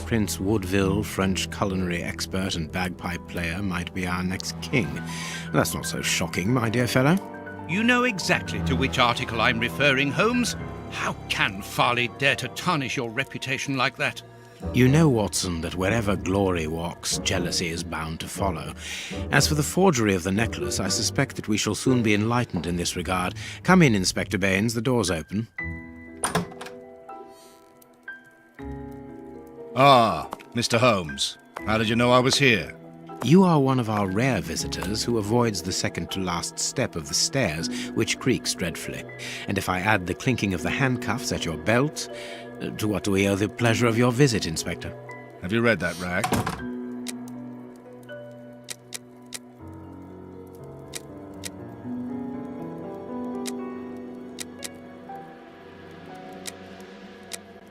Prince Woodville, French culinary expert and bagpipe player, might be our next king. That's not so shocking, my dear fellow. You know exactly to which article I'm referring, Holmes. How can Farley dare to tarnish your reputation like that? You know, Watson, that wherever glory walks, jealousy is bound to follow. As for the forgery of the necklace, I suspect that we shall soon be enlightened in this regard. Come in, Inspector Baines, the door's open. Ah, Mr. Holmes. How did you know I was here? You are one of our rare visitors who avoids the second-to-last step of the stairs, which creaks dreadfully. And if I add the clinking of the handcuffs at your belt, to what do we owe the pleasure of your visit, Inspector? Have you read that rag?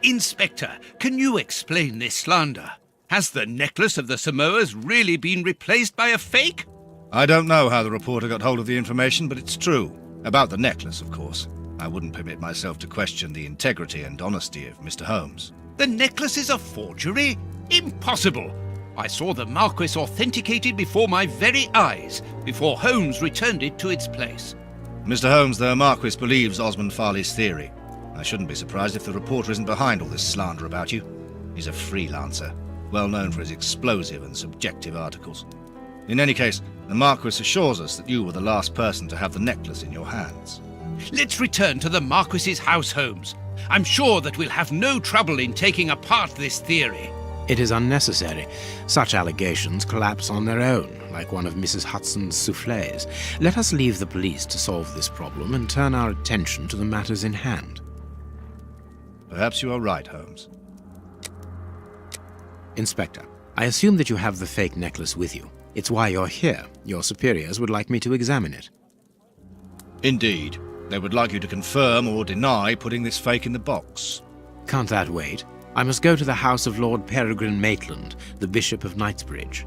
Inspector, can you explain this slander? Has the necklace of the Samoas really been replaced by a fake? I don't know how the reporter got hold of the information, but it's true. About the necklace, of course. I wouldn't permit myself to question the integrity and honesty of Mr. Holmes. The necklace is a forgery? Impossible! I saw the Marquis authenticated before my very eyes, before Holmes returned it to its place. Mr. Holmes, the Marquis believes Osmond Farley's theory. I shouldn't be surprised if the reporter isn't behind all this slander about you. He's a freelancer, well known for his explosive and subjective articles. In any case, the Marquis assures us that you were the last person to have the necklace in your hands. Let's return to the Marquis's house, Holmes. I'm sure that we'll have no trouble in taking apart this theory. It is unnecessary. Such allegations collapse on their own, like one of Mrs. Hudson's soufflés. Let us leave the police to solve this problem and turn our attention to the matters in hand. Perhaps you are right, Holmes. Inspector, I assume that you have the fake necklace with you. It's why you're here. Your superiors would like me to examine it. Indeed. They would like you to confirm or deny putting this fake in the box. Can't that wait? I must go to the house of Lord Peregrine Maitland, the Bishop of Knightsbridge.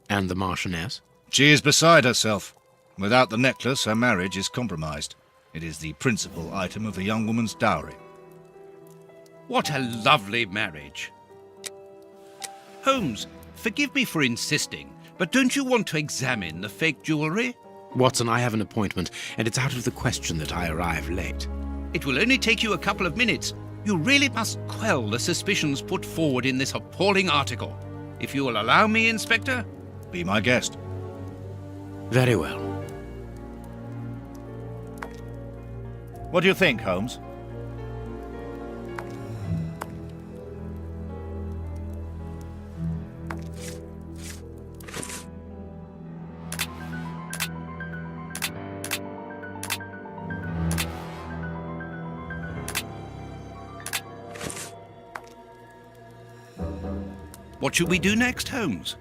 And the Marchioness? She is beside herself. Without the necklace, her marriage is compromised. It is the principal item of the young woman's dowry. What a lovely marriage. Holmes, forgive me for insisting, but don't you want to examine the fake jewellery? Watson, I have an appointment, and it's out of the question that I arrive late. It will only take you a couple of minutes. You really must quell the suspicions put forward in this appalling article. If you will allow me, Inspector? Be my guest. Very well. What do you think, Holmes? What should we do next, Holmes?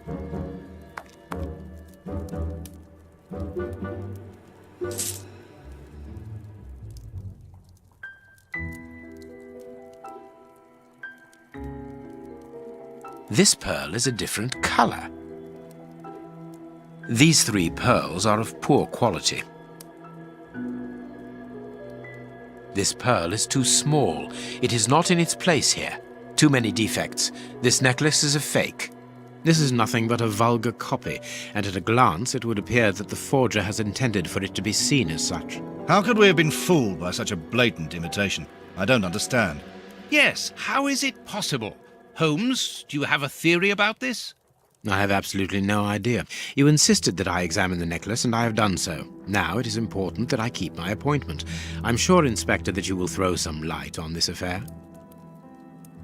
This pearl is a different color. These 3 pearls are of poor quality. This pearl is too small. It is not in its place here. Too many defects. This necklace is a fake. This is nothing but a vulgar copy, and at a glance it would appear that the forger has intended for it to be seen as such. How could we have been fooled by such a blatant imitation? I don't understand. Yes, how is it possible? Holmes, do you have a theory about this? I have absolutely no idea. You insisted that I examine the necklace, and I have done so. Now it is important that I keep my appointment. I'm sure, Inspector, that you will throw some light on this affair.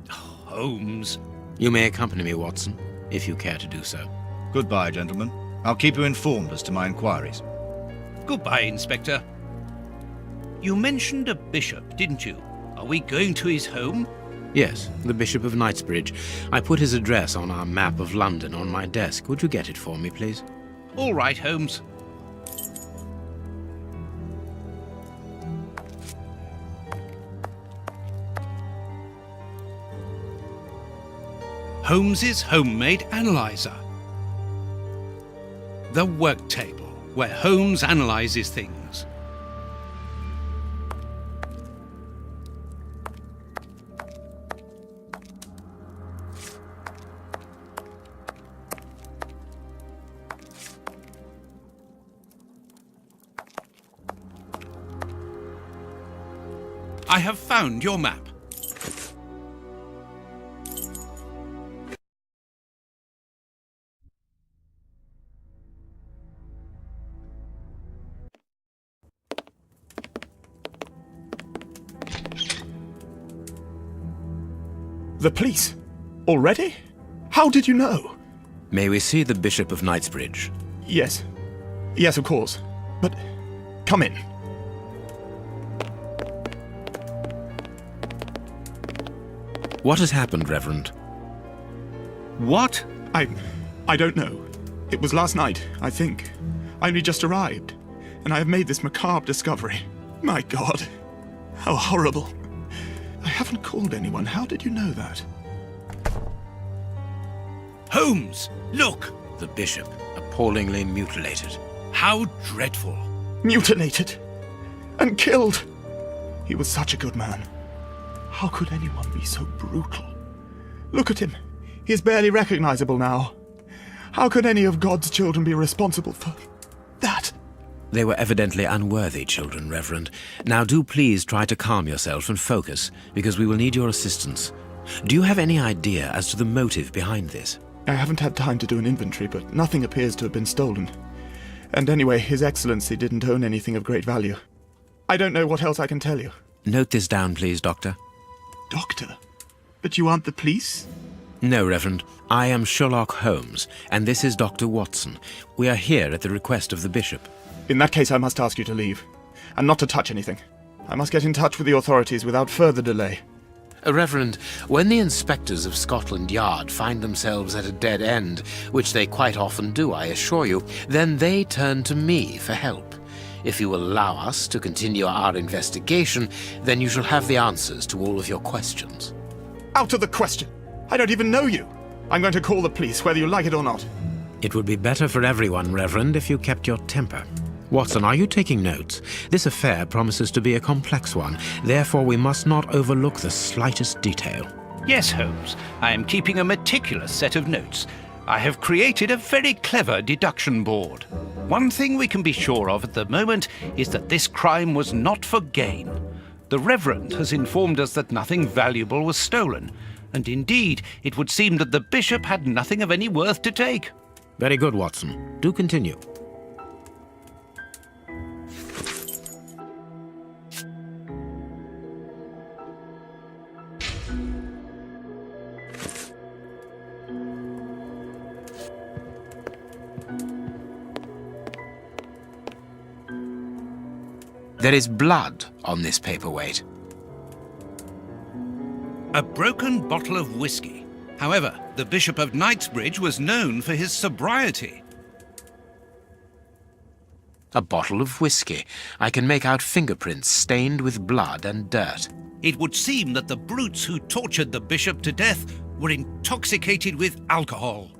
Holmes. You may accompany me, Watson, if you care to do so. Goodbye, gentlemen. I'll keep you informed as to my inquiries. Goodbye, Inspector. You mentioned a bishop, didn't you? Are we going to his home? Yes, the Bishop of Knightsbridge. I put his address on our map of London on my desk. Would you get it for me, please? All right, Holmes. Holmes's homemade analyzer. The work table, where Holmes analyzes things. I have found your map. The police? Already? How did you know? May we see the Bishop of Knightsbridge? Yes. Yes, of course. But come in. What has happened, Reverend? What? I don't know. It was last night, I think. I only just arrived, and I have made this macabre discovery. My God. How horrible. I haven't called anyone. How did you know that? Holmes, look! The Bishop, appallingly mutilated. How dreadful. Mutilated. And killed. He was such a good man. How could anyone be so brutal? Look at him. He is barely recognizable now. How could any of God's children be responsible for that? They were evidently unworthy children, Reverend. Now do please try to calm yourself and focus, because we will need your assistance. Do you have any idea as to the motive behind this? I haven't had time to do an inventory, but nothing appears to have been stolen. And anyway, His Excellency didn't own anything of great value. I don't know what else I can tell you. Note this down, please, Doctor. Doctor? But you aren't the police? No, Reverend. I am Sherlock Holmes, and this is Dr. Watson. We are here at the request of the Bishop. In that case, I must ask you to leave, and not to touch anything. I must get in touch with the authorities without further delay. Reverend, when the inspectors of Scotland Yard find themselves at a dead end, which they quite often do, I assure you, then they turn to me for help. If you will allow us to continue our investigation, then you shall have the answers to all of your questions. Out of the question! I don't even know you! I'm going to call the police, whether you like it or not. It would be better for everyone, Reverend, if you kept your temper. Watson, are you taking notes? This affair promises to be a complex one. Therefore, we must not overlook the slightest detail. Yes, Holmes. I am keeping a meticulous set of notes. I have created a very clever deduction board. One thing we can be sure of at the moment is that this crime was not for gain. The Reverend has informed us that nothing valuable was stolen, and indeed, it would seem that the Bishop had nothing of any worth to take. Very good, Watson. Do continue. There is blood on this paperweight. A broken bottle of whiskey. However, the Bishop of Knightsbridge was known for his sobriety. A bottle of whiskey. I can make out fingerprints stained with blood and dirt. It would seem that the brutes who tortured the Bishop to death were intoxicated with alcohol.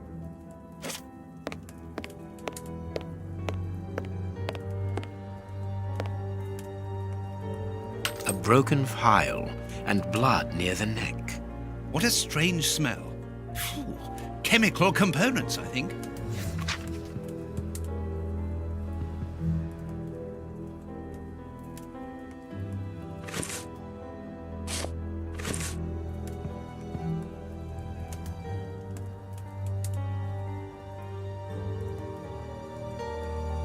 A broken phial and blood near the neck. What a strange smell. Phew, chemical components, I think.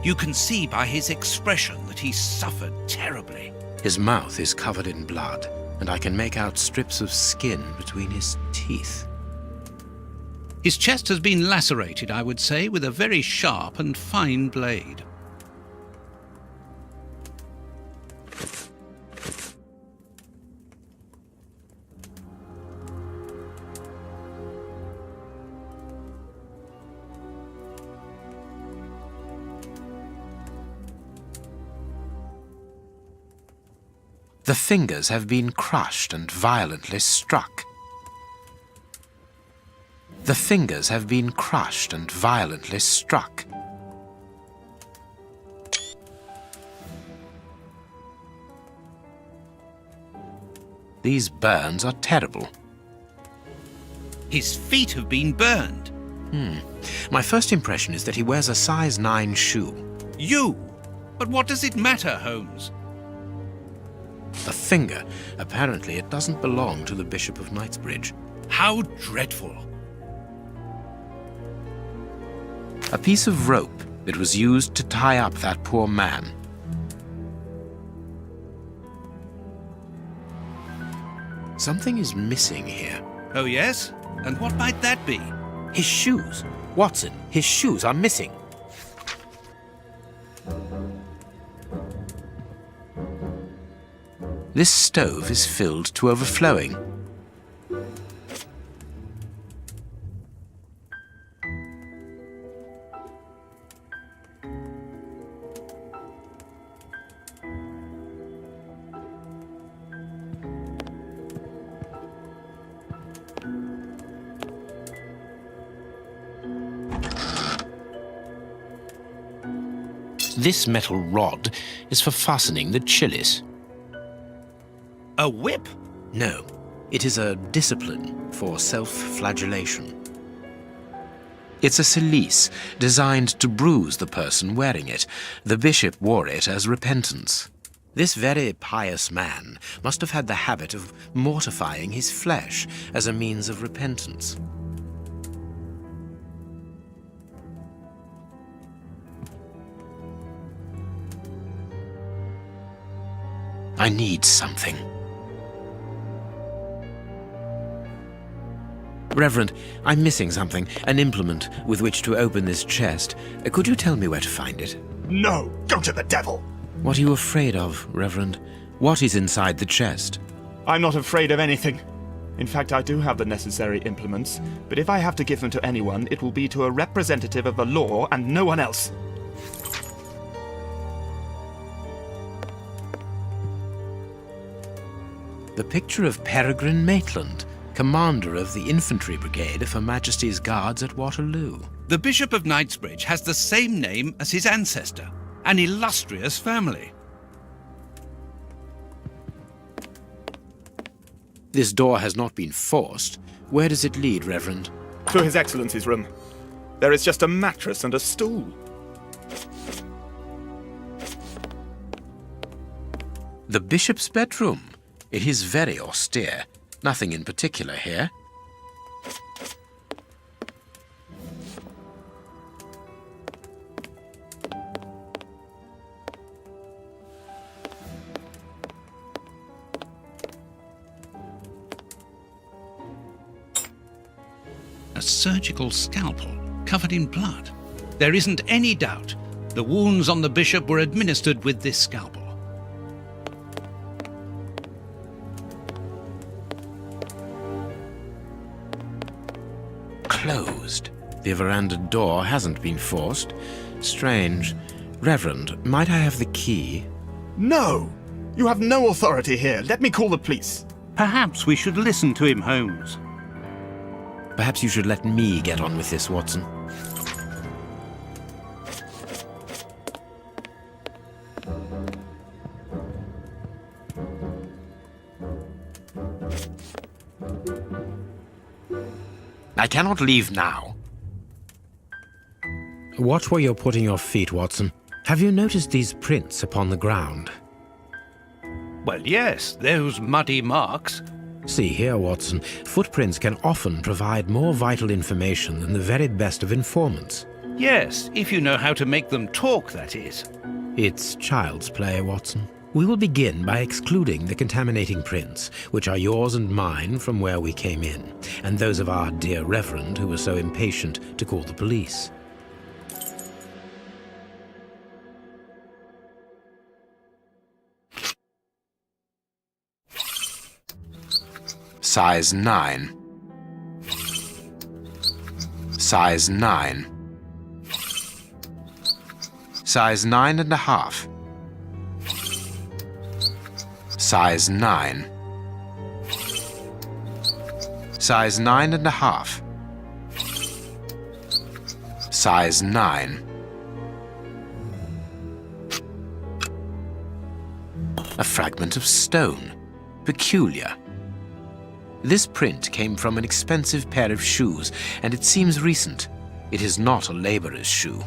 You can see by his expression that he suffered terribly. His mouth is covered in blood, and I can make out strips of skin between his teeth. His chest has been lacerated, I would say, with a very sharp and fine blade. The fingers have been crushed and violently struck. The fingers have been crushed and violently struck. These burns are terrible. His feet have been burned. My first impression is that he wears a size 9 shoe. You? But what does it matter, Holmes? A finger. Apparently it doesn't belong to the Bishop of Knightsbridge. How dreadful! A piece of rope. It was used to tie up that poor man. Something is missing here. Oh, yes? And what might that be? His shoes. Watson, his shoes are missing. This stove is filled to overflowing. This metal rod is for fastening the chilies. A whip? No, it is a discipline for self-flagellation. It's a cilice designed to bruise the person wearing it. The bishop wore it as repentance. This very pious man must have had the habit of mortifying his flesh as a means of repentance. I need something. Reverend, I'm missing something, an implement with which to open this chest. Could you tell me where to find it? No, go to the devil! What are you afraid of, Reverend? What is inside the chest? I'm not afraid of anything. In fact, I do have the necessary implements, but if I have to give them to anyone, it will be to a representative of the law and no one else. The picture of Peregrine Maitland, commander of the infantry brigade of Her Majesty's Guards at Waterloo. The Bishop of Knightsbridge has the same name as his ancestor, an illustrious family. This door has not been forced. Where does it lead, Reverend? To His Excellency's room. There is just a mattress and a stool. The bishop's bedroom. It is very austere. Nothing in particular here. A surgical scalpel covered in blood. There isn't any doubt the wounds on the bishop were administered with this scalpel. Closed. The veranda door hasn't been forced. Strange. Reverend, might I have the key? No! You have no authority here. Let me call the police. Perhaps we should listen to him, Holmes. Perhaps you should let me get on with this, Watson. I cannot leave now. Watch where you're putting your feet, Watson. Have you noticed these prints upon the ground? Well, yes, those muddy marks. See here, Watson. Footprints can often provide more vital information than the very best of informants. Yes, if you know how to make them talk, that is. It's child's play, Watson. We will begin by excluding the contaminating prints, which are yours and mine from where we came in, and those of our dear Reverend who was so impatient to call the police. Size 9. Size 9. Size 9.5. Size 9. Size 9.5. Size 9. A fragment of stone. Peculiar. This print came from an expensive pair of shoes, and it seems recent. It is not a laborer's shoe.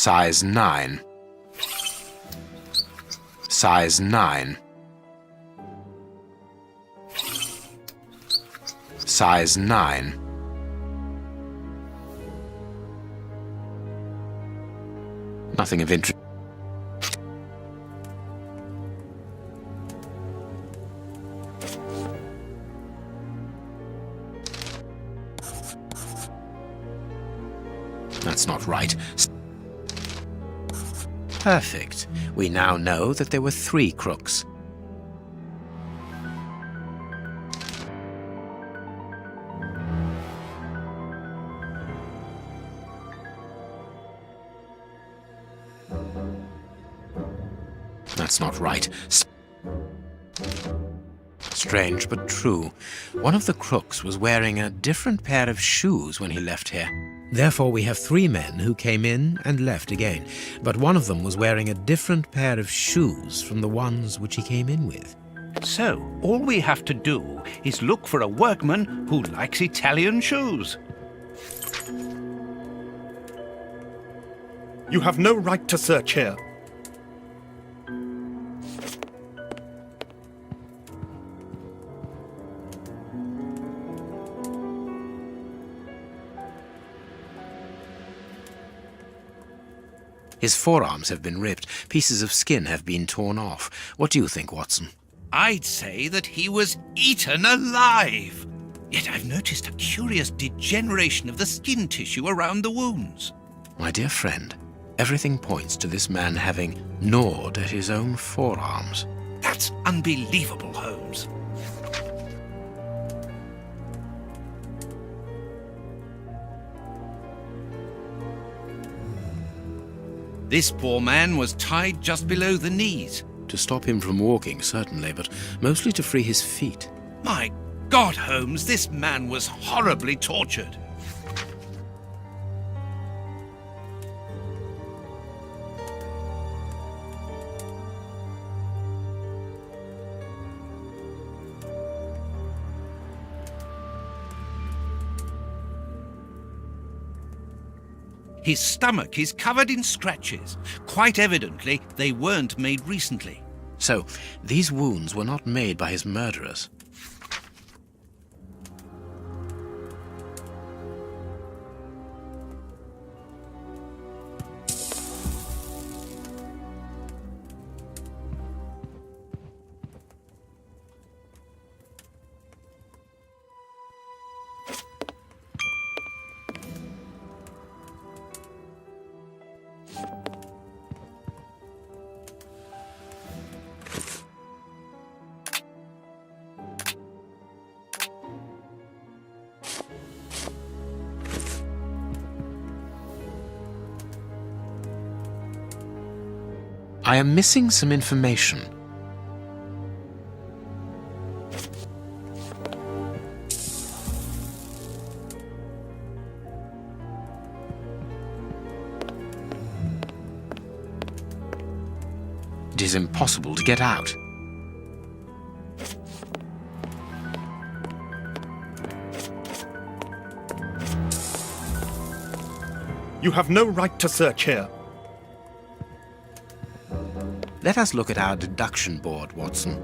Size 9. Size 9. Size 9. Nothing of interest. That's not right. Perfect. We now know that there were 3 crooks. That's not right. Strange but true. One of the crooks was wearing a different pair of shoes when he left here. Therefore, we have 3 men who came in and left again, but one of them was wearing a different pair of shoes from the ones which he came in with. So, all we have to do is look for a workman who likes Italian shoes. You have no right to search here. His forearms have been ripped. Pieces of skin have been torn off. What do you think, Watson? I'd say that he was eaten alive. Yet I've noticed a curious degeneration of the skin tissue around the wounds. My dear friend, everything points to this man having gnawed at his own forearms. That's unbelievable, Holmes. This poor man was tied just below the knees. To stop him from walking, certainly, but mostly to free his feet. My God, Holmes, this man was horribly tortured. His stomach is covered in scratches. Quite evidently, they weren't made recently. So, these wounds were not made by his murderers. I am missing some information. It is impossible to get out. You have no right to search here. Let us look at our deduction board, Watson.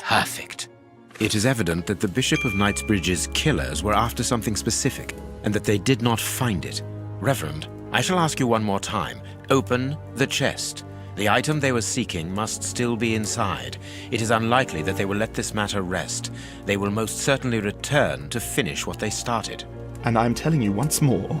Perfect. It is evident that the Bishop of Knightsbridge's killers were after something specific, and that they did not find it. Reverend, I shall ask you one more time. Open the chest. The item they were seeking must still be inside. It is unlikely that they will let this matter rest. They will most certainly return to finish what they started. And I'm telling you once more,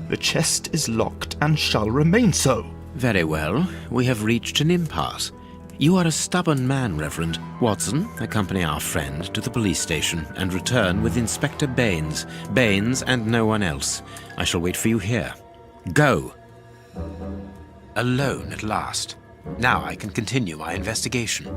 the chest is locked and shall remain so. Very well. We have reached an impasse. You are a stubborn man, Reverend. Watson, accompany our friend to the police station and return with Inspector Baines. Baines and no one else. I shall wait for you here. Go! Alone at last. Now I can continue my investigation.